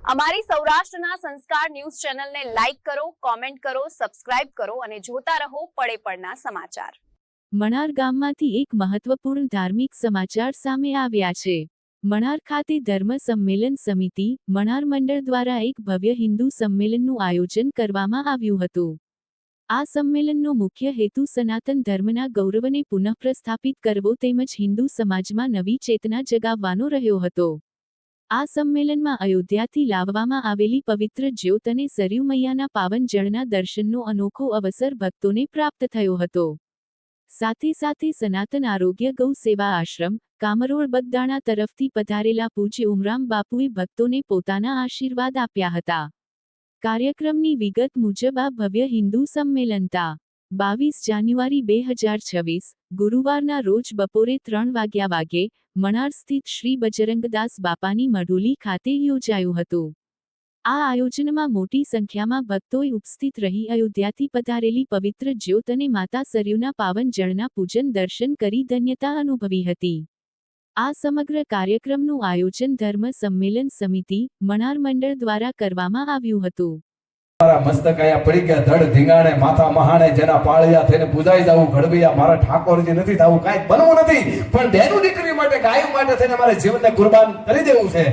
અમારી સૌરાષ્ટ્રના સંસ્કાર ન્યૂઝ ચેનલને લાઈક કરો, કોમેન્ટ કરો, સબસ્ક્રાઇબ કરો અને જોતા રહો પળે પળના સમાચાર। મણાર ગામમાંથી એક મહત્વપૂર્ણ ધાર્મિક સમાચાર સામે આવ્યા છે। મણાર ખાતે ધર્મ સંમેલન સમિતિ મણાર મંડળ દ્વારા એક ભવ્ય હિન્દુ સંમેલનનું આયોજન કરવામાં આવ્યું હતું। આ સંમેલનનો મુખ્ય હેતુ સનાતન ધર્મના ગૌરવને પુનઃપ્રસ્થાપિત કરવો તેમજ હિન્દુ સમાજમાં નવી ચેતના જગાવવાનો રહ્યો હતો। આ સંમેલનમાં અયોધ્યાથી લાવવામાં આવેલી પવિત્ર જ્યોત અને સરયુ મૈયાના પાવન જળના દર્શનનો અનોખો અવસર ભક્તોને પ્રાપ્ત થયો હતો। સાથે સાથે સનાતન આરોગ્ય ગૌ સેવા આશ્રમ કામરોળ બગદાણા તરફથી પધારેલા પૂજ્ય ઉમરામ બાપુએ ભક્તોને પોતાના આશીર્વાદ આપ્યા હતા। કાર્યક્રમની વિગત મુજબ આ ભવ્ય હિન્દુ સંમેલનતા 22 જાન્યુઆરી 2026 ગુરુવારના રોજ બપોરે 3 વાગ્યે મણાર સ્થિત શ્રી બજરંગદાસ બાપાની મઢુલી ખાતે યોજાયું હતું। આ આયોજનમાં મોટી સંખ્યામાં ભક્તોએ ઉપસ્થિત રહી અયોધ્યાથી પધારેલી પવિત્ર જ્યોત અને માતા સરયુના પાવન જળના પૂજન દર્શન કરી ધન્યતા અનુભવી હતી। આ સમગ્ર કાર્યક્રમનું આયોજન ધર્મ સંમેલન સમિતિ મણાર મંડળ દ્વારા કરવામાં આવ્યું હતું। મારા મસ્તક આયા પડી ગયા ધડ ધીંગાણે માથા મહાણે જેના પાળિયા થઈને પૂજાઈ જાવું ઘડવિયા મારા ઠાકોરજી નથી થાવું કાંઈ બનવું નથી પણ બેનું દીકરી માટે ગાયું માટે થઈને મારે જીવનને કુરબાન કરી દેવું છે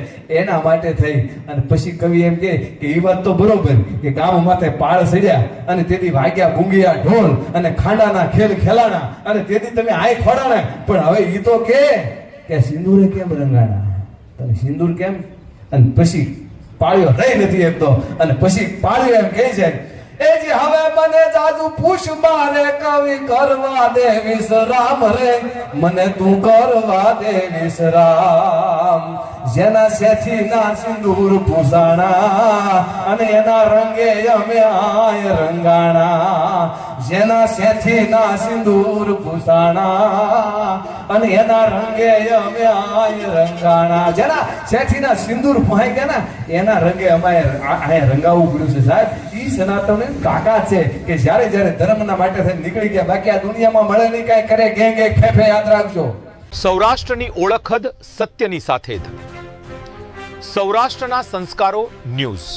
એના માટે થઈ અને પછી કવિ એમ કે એ વાત તો બરોબર કે ગામ માથે પાળ સડ્યા અને તેથી વાગ્યા ગુંગિયા ઢોલ અને ખાંડાના ખેલ ખેલાણા અને તેથી તમે આય ખોડાણે પણ હવે ઈ તો કે સિંદૂરે કેમ રંગાણા તમે સિંદૂર કેમ અને પછી પાળ્યો રહી નથી એક તો અને પછી પાળ્યો એમ કહે છે એ જે હવે મને જાજુ પૂછ મારે કવિ કરવા દે વિશ્રામ રે મને તું કરવા દે વિશ્રામ જેના સેથી ના સિંદૂર પૂસાણા અને એના રંગે અમે આય રંગાણા જેના સેથી ના સિંદૂર પૂસાણા અને એના રંગે અમે આય રંગાણા જેના સેથી ના સિંદૂર પૂહાઈ ગયા ને એના રંગે અમારે આયા રંગાવવું પડ્યું છે સાહેબ ઈ સનાતન કાકા છે કે જ્યારે જ્યારે ધર્મના માટે થઈને નીકળી ગયા બાકી આ દુનિયામાં મળે નહીં કાંઈ કરે ગે ખેફે યાદ રાખજો। સૌરાષ્ટ્રની ઓળખ જ સત્યની સાથે જ સૌરાષ્ટ્રના સંસ્કારો ન્યૂઝ।